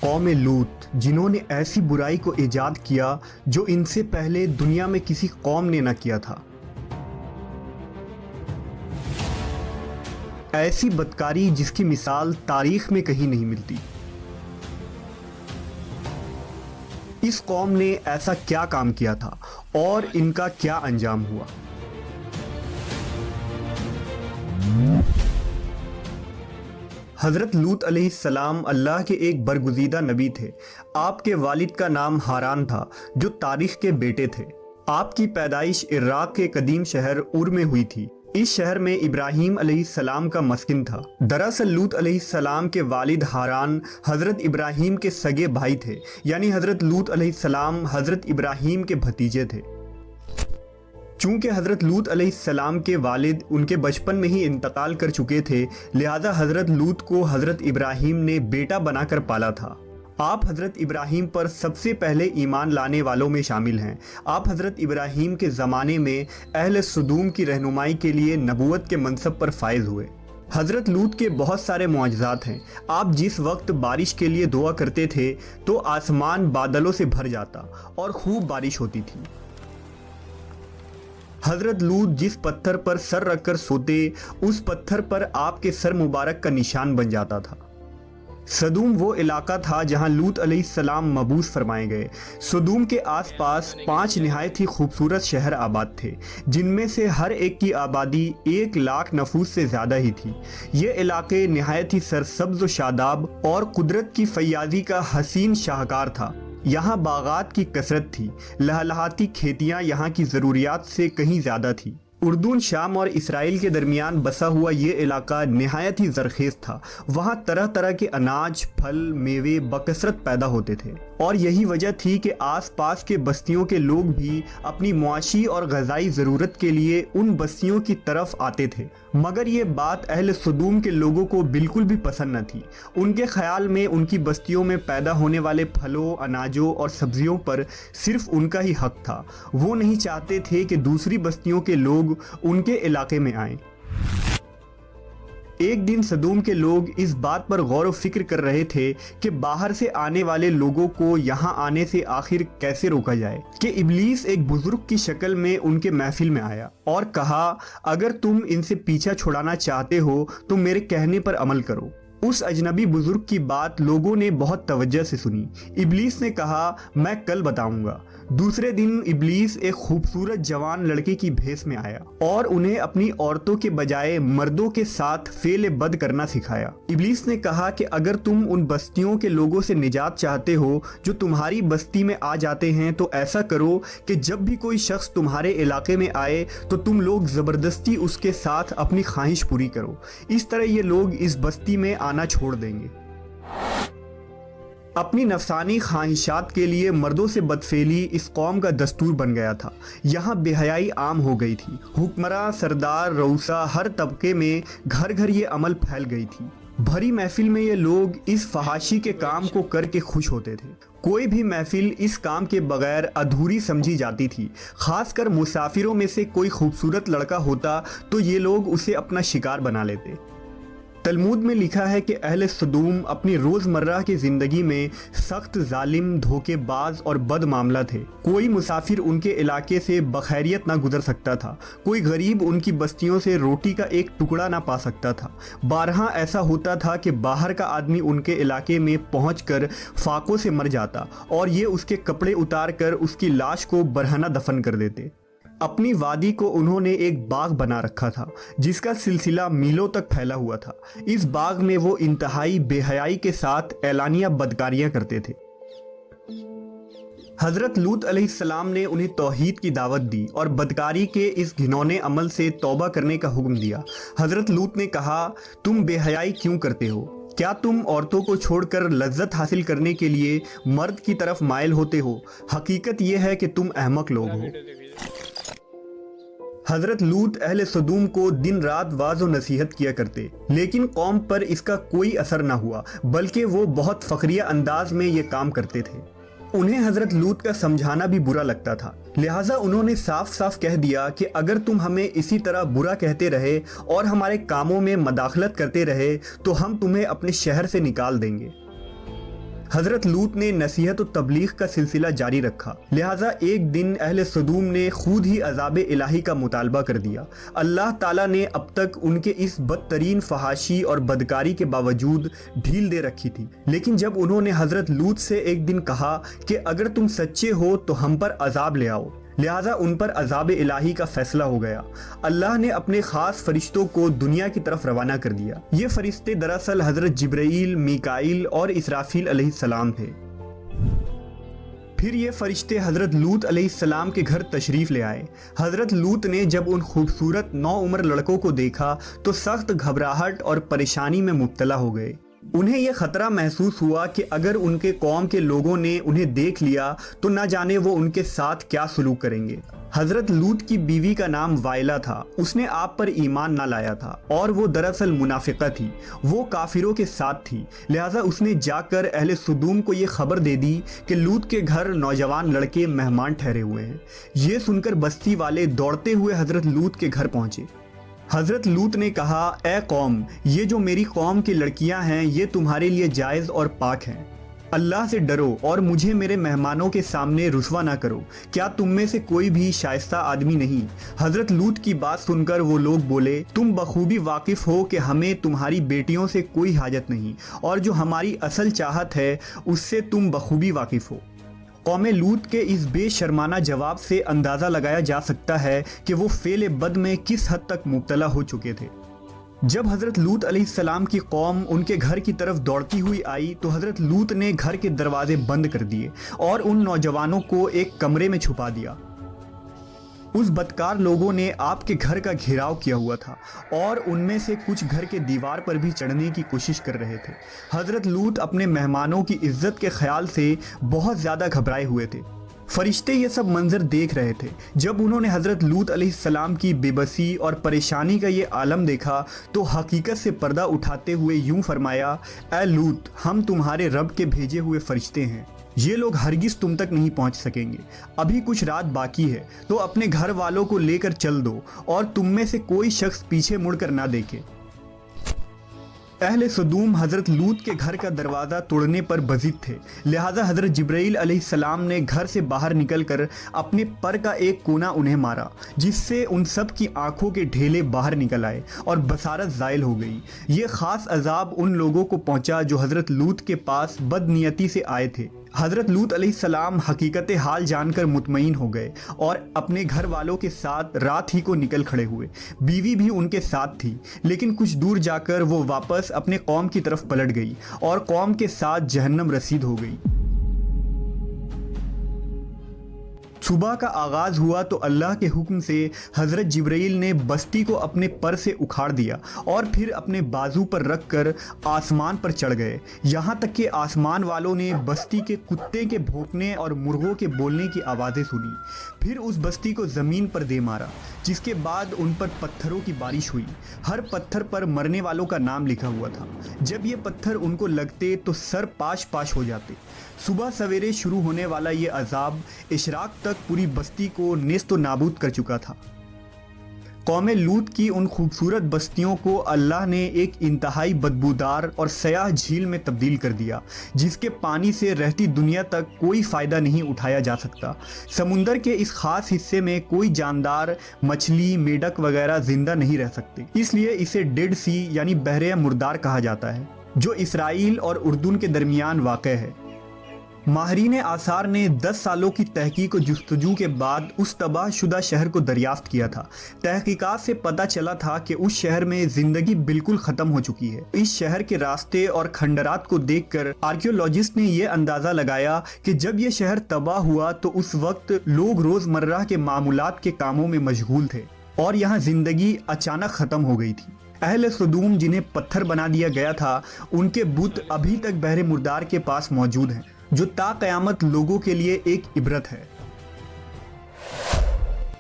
قوم لوط جنہوں نے ایسی برائی کو ایجاد کیا جو ان سے پہلے دنیا میں کسی قوم نے نہ کیا تھا۔ ایسی بدکاری جس کی مثال تاریخ میں کہیں نہیں ملتی۔ اس قوم نے ایسا کیا کام کیا تھا اور ان کا کیا انجام ہوا؟ حضرت لوط علیہ السلام اللہ کے ایک برگزیدہ نبی تھے۔ آپ کے والد کا نام ہاران تھا جو تاریخ کے بیٹے تھے۔ آپ کی پیدائش عراق کے قدیم شہر اور میں ہوئی تھی۔ اس شہر میں ابراہیم علیہ السلام کا مسکن تھا۔ دراصل لوط علیہ السلام کے والد ہاران حضرت ابراہیم کے سگے بھائی تھے، یعنی حضرت لوط علیہ السلام حضرت ابراہیم کے بھتیجے تھے۔ چونکہ حضرت لوط علیہ السلام کے والد ان کے بچپن میں ہی انتقال کر چکے تھے، لہذا حضرت لوط کو حضرت ابراہیم نے بیٹا بنا کر پالا تھا۔ آپ حضرت ابراہیم پر سب سے پہلے ایمان لانے والوں میں شامل ہیں۔ آپ حضرت ابراہیم کے زمانے میں اہل سدوم کی رہنمائی کے لیے نبوت کے منصب پر فائز ہوئے۔ حضرت لوط کے بہت سارے معجزات ہیں۔ آپ جس وقت بارش کے لیے دعا کرتے تھے تو آسمان بادلوں سے بھر جاتا اور خوب بارش ہوتی تھی۔ حضرت لوط جس پتھر پر سر رکھ کر سوتے، اس پتھر پر آپ کے سر مبارک کا نشان بن جاتا تھا۔ سدوم وہ علاقہ تھا جہاں لوط علیہ السلام مبعوث فرمائے گئے۔ سدوم کے آس پاس 5 نہایت ہی خوبصورت شہر آباد تھے، جن میں سے ہر ایک کی آبادی 1,00,000 نفوس سے زیادہ ہی تھی۔ یہ علاقے نہایت ہی سرسبز و شاداب اور قدرت کی فیاضی کا حسین شاہکار تھا۔ یہاں باغات کی کثرت تھی، لہلہاتی کھیتیاں یہاں کی ضروریات سے کہیں زیادہ تھی۔ اردن، شام اور اسرائیل کے درمیان بسا ہوا یہ علاقہ نہایت ہی زرخیز تھا۔ وہاں طرح طرح کے اناج، پھل، میوے بکثرت پیدا ہوتے تھے، اور یہی وجہ تھی کہ آس پاس کے بستیوں کے لوگ بھی اپنی معاشی اور غذائی ضرورت کے لیے ان بستیوں کی طرف آتے تھے۔ مگر یہ بات اہل سدوم کے لوگوں کو بالکل بھی پسند نہ تھی۔ ان کے خیال میں ان کی بستیوں میں پیدا ہونے والے پھلوں، اناجوں اور سبزیوں پر صرف ان کا ہی حق تھا۔ وہ نہیں چاہتے تھے کہ دوسری بستیوں کے لوگ ان کے علاقے میں آئیں۔ ایک دن سدوم کے لوگ اس بات پر غور و فکر کر رہے تھے کہ باہر سے آنے والے لوگوں کو یہاں آنے سے آخر کیسے روکا جائے، کہ ابلیس ایک بزرگ کی شکل میں ان کے محفل میں آیا اور کہا، اگر تم ان سے پیچھا چھڑانا چاہتے ہو تو میرے کہنے پر عمل کرو۔ اس اجنبی بزرگ کی بات لوگوں نے بہت توجہ سے سنی۔ ابلیس نے کہا، میں کل بتاؤں گا۔ دوسرے دن ابلیس ایک خوبصورت جوان لڑکے کی بھیس میں آیا اور انہیں اپنی عورتوں کے بجائے مردوں کے ساتھ فعل بد کرنا سکھایا۔ ابلیس نے کہا کہ اگر تم ان بستیوں کے لوگوں سے نجات چاہتے ہو جو تمہاری بستی میں آ جاتے ہیں تو ایسا کرو کہ جب بھی کوئی شخص تمہارے علاقے میں آئے تو تم لوگ زبردستی اس کے ساتھ اپنی خواہش پوری کرو۔ اس طرح یہ لوگ اس بستی میں آنا چھوڑ دیں گے۔ اپنی نفسانی خواہشات کے لیے مردوں سے بدفعلی اس قوم کا دستور بن گیا تھا۔ یہاں بے حیائی عام ہو گئی تھی۔ حکمراں، سردار، رؤسا، ہر طبقے میں گھر گھر یہ عمل پھیل گئی تھی۔ بھری محفل میں یہ لوگ اس فحاشی کے کام کو کر کے خوش ہوتے تھے۔ کوئی بھی محفل اس کام کے بغیر ادھوری سمجھی جاتی تھی۔ خاص کر مسافروں میں سے کوئی خوبصورت لڑکا ہوتا تو یہ لوگ اسے اپنا شکار بنا لیتے۔ تلمود میں لکھا ہے کہ اہل سدوم اپنی روزمرہ کی زندگی میں سخت ظالم، دھوکے باز اور بد معاملہ تھے۔ کوئی مسافر ان کے علاقے سے بخیریت نہ گزر سکتا تھا۔ کوئی غریب ان کی بستیوں سے روٹی کا ایک ٹکڑا نہ پا سکتا تھا۔ بارہا ایسا ہوتا تھا کہ باہر کا آدمی ان کے علاقے میں پہنچ کر فاقوں سے مر جاتا اور یہ اس کے کپڑے اتار کر اس کی لاش کو برہنہ دفن کر دیتے۔ اپنی وادی کو انہوں نے ایک باغ بنا رکھا تھا جس کا سلسلہ میلوں تک پھیلا ہوا تھا۔ اس باغ میں وہ انتہائی بے حیائی کے ساتھ اعلانیہ بدکاریاں کرتے تھے۔ حضرت لوط علیہ السلام نے انہیں توحید کی دعوت دی اور بدکاری کے اس گھنونے عمل سے توبہ کرنے کا حکم دیا۔ حضرت لوط نے کہا، تم بے حیائی کیوں کرتے ہو؟ کیا تم عورتوں کو چھوڑ کر لذت حاصل کرنے کے لیے مرد کی طرف مائل ہوتے ہو؟ حقیقت یہ ہے کہ تم احمق لوگ ہو۔ حضرت لوط اہل سدوم کو دن رات واعظ و نصیحت کیا کرتے، لیکن قوم پر اس کا کوئی اثر نہ ہوا، بلکہ وہ بہت فخریہ انداز میں یہ کام کرتے تھے۔ انہیں حضرت لوط کا سمجھانا بھی برا لگتا تھا، لہٰذا انہوں نے صاف صاف کہہ دیا کہ اگر تم ہمیں اسی طرح برا کہتے رہے اور ہمارے کاموں میں مداخلت کرتے رہے تو ہم تمہیں اپنے شہر سے نکال دیں گے۔ حضرت لوط نے نصیحت و تبلیغ کا سلسلہ جاری رکھا، لہٰذا ایک دن اہل سدوم نے خود ہی عذاب الہی کا مطالبہ کر دیا۔ اللہ تعالیٰ نے اب تک ان کے اس بدترین فحاشی اور بدکاری کے باوجود ڈھیل دے رکھی تھی، لیکن جب انہوں نے حضرت لوط سے ایک دن کہا کہ اگر تم سچے ہو تو ہم پر عذاب لے آؤ، لہٰذا ان پر عذاب الہی کا فیصلہ ہو گیا۔ اللہ نے اپنے خاص فرشتوں کو دنیا کی طرف روانہ کر دیا۔ یہ فرشتے دراصل حضرت جبرائیل، میکائیل اور اسرافیل علیہ السلام تھے۔ پھر یہ فرشتے حضرت لوط علیہ السلام کے گھر تشریف لے آئے۔ حضرت لوط نے جب ان خوبصورت نوعمر لڑکوں کو دیکھا تو سخت گھبراہٹ اور پریشانی میں مبتلا ہو گئے۔ انہیں یہ خطرہ محسوس ہوا کہ اگر ان کے قوم کے لوگوں نے انہیں دیکھ لیا تو نہ جانے وہ ان کے ساتھ کیا سلوک کریں گے۔ حضرت لوط کی بیوی کا نام وائلہ تھا، اس نے آپ پر ایمان نہ لایا تھا اور وہ دراصل منافقہ تھی، وہ کافروں کے ساتھ تھی، لہٰذا اس نے جا کر اہل سدوم کو یہ خبر دے دی کہ لوط کے گھر نوجوان لڑکے مہمان ٹھہرے ہوئے ہیں۔ یہ سن کر بستی والے دوڑتے ہوئے حضرت لوط کے گھر پہنچے۔ حضرت لوط نے کہا، اے قوم، یہ جو میری قوم کی لڑکیاں ہیں یہ تمہارے لیے جائز اور پاک ہیں، اللہ سے ڈرو اور مجھے میرے مہمانوں کے سامنے رسوا نہ کرو۔ کیا تم میں سے کوئی بھی شائستہ آدمی نہیں؟ حضرت لوط کی بات سن کر وہ لوگ بولے، تم بخوبی واقف ہو کہ ہمیں تمہاری بیٹیوں سے کوئی حاجت نہیں، اور جو ہماری اصل چاہت ہے اس سے تم بخوبی واقف ہو۔ قوم لوط کے اس بے شرمانہ جواب سے اندازہ لگایا جا سکتا ہے کہ وہ فعل بد میں کس حد تک مبتلا ہو چکے تھے۔ جب حضرت لوط علیہ السلام کی قوم ان کے گھر کی طرف دوڑتی ہوئی آئی تو حضرت لوط نے گھر کے دروازے بند کر دیے اور ان نوجوانوں کو ایک کمرے میں چھپا دیا۔ اس بدکار لوگوں نے آپ کے گھر کا گھیراؤ کیا ہوا تھا اور ان میں سے کچھ گھر کے دیوار پر بھی چڑھنے کی کوشش کر رہے تھے۔ حضرت لوط اپنے مہمانوں کی عزت کے خیال سے بہت زیادہ گھبرائے ہوئے تھے۔ فرشتے یہ سب منظر دیکھ رہے تھے۔ جب انہوں نے حضرت لوط علیہ السلام کی بے بسی اور پریشانی کا یہ عالم دیکھا تو حقیقت سے پردہ اٹھاتے ہوئے یوں فرمایا، اے لوط، ہم تمہارے رب کے بھیجے ہوئے فرشتے ہیں، یہ لوگ ہرگز تم تک نہیں پہنچ سکیں گے۔ ابھی کچھ رات باقی ہے تو اپنے گھر والوں کو لے کر چل دو اور تم میں سے کوئی شخص پیچھے مڑ کر نہ دیکھے۔ اہل سدوم حضرت لوط کے گھر کا دروازہ توڑنے پر بضد تھے، لہٰذا حضرت جبرائیل علیہ السلام نے گھر سے باہر نکل کر اپنے پر کا ایک کونا انہیں مارا، جس سے ان سب کی آنکھوں کے ڈھیلے باہر نکل آئے اور بصارت زائل ہو گئی۔ یہ خاص عذاب ان لوگوں کو پہنچا جو حضرت لوط کے پاس بد نیتی سے آئے تھے۔ حضرت لوط علیہ السلام حقیقت حال جان کر مطمئن ہو گئے اور اپنے گھر والوں کے ساتھ رات ہی کو نکل کھڑے ہوئے۔ بیوی بھی ان کے ساتھ تھی، لیکن کچھ دور جا کر وہ واپس اپنے قوم کی طرف پلٹ گئی اور قوم کے ساتھ جہنم رسید ہو گئی۔ صبح کا آغاز ہوا تو اللہ کے حکم سے حضرت جبرائیل نے بستی کو اپنے پر سے اکھاڑ دیا اور پھر اپنے بازو پر رکھ کر آسمان پر چڑھ گئے، یہاں تک کہ آسمان والوں نے بستی کے کتے کے بھونکنے اور مرغوں کے بولنے کی آوازیں سنی۔ پھر اس بستی کو زمین پر دے مارا، جس کے بعد ان پر پتھروں کی بارش ہوئی۔ ہر پتھر پر مرنے والوں کا نام لکھا ہوا تھا۔ جب یہ پتھر ان کو لگتے تو سر پاش پاش ہو جاتے۔ صبح سویرے شروع ہونے والا یہ عذاب اشراق تک پوری بستی کو نیست و نابود کر چکا تھا۔ قوم لوط کی ان خوبصورت بستیوں کو اللہ نے ایک انتہائی بدبودار اور سیاہ جھیل میں تبدیل کر دیا، جس کے پانی سے رہتی دنیا تک کوئی فائدہ نہیں اٹھایا جا سکتا۔ سمندر کے اس خاص حصے میں کوئی جاندار، مچھلی، میڈک وغیرہ زندہ نہیں رہ سکتے، اس لیے اسے ڈیڈ سی یعنی بحر مردار کہا جاتا ہے، جو اسرائیل اور اردن کے درمیان واقع ہے۔ ماہرین آثار نے 10 سالوں کی تحقیق و جستجو کے بعد اس تباہ شدہ شہر کو دریافت کیا تھا۔ تحقیقات سے پتہ چلا تھا کہ اس شہر میں زندگی بالکل ختم ہو چکی ہے۔ اس شہر کے راستے اور کھنڈرات کو دیکھ کر آرکیولوجسٹ نے یہ اندازہ لگایا کہ جب یہ شہر تباہ ہوا تو اس وقت لوگ روزمرہ کے معمولات کے کاموں میں مشغول تھے اور یہاں زندگی اچانک ختم ہو گئی تھی۔ اہل سدوم جنہیں پتھر بنا دیا گیا تھا، ان کے بت ابھی تک بحر مردار کے پاس موجود ہیں، جو تا قیامت لوگوں کے لیے ایک عبرت ہے۔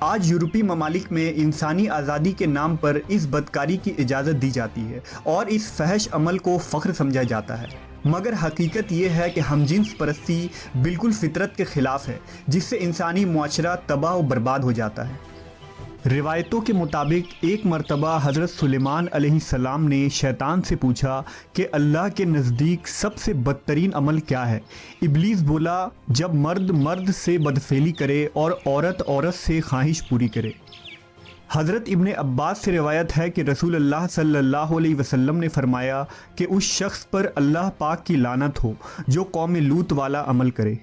آج یورپی ممالک میں انسانی آزادی کے نام پر اس بدکاری کی اجازت دی جاتی ہے اور اس فحش عمل کو فخر سمجھا جاتا ہے، مگر حقیقت یہ ہے کہ ہم جنس پرستی بالکل فطرت کے خلاف ہے، جس سے انسانی معاشرہ تباہ و برباد ہو جاتا ہے۔ روایتوں کے مطابق ایک مرتبہ حضرت سلیمان علیہ السلام نے شیطان سے پوچھا کہ اللہ کے نزدیک سب سے بدترین عمل کیا ہے؟ ابلیس بولا، جب مرد مرد سے بدفعلی کرے اور عورت عورت سے خواہش پوری کرے۔ حضرت ابن عباس سے روایت ہے کہ رسول اللہ صلی اللہ علیہ وسلم نے فرمایا کہ اس شخص پر اللہ پاک کی لعنت ہو جو قوم لوط والا عمل کرے۔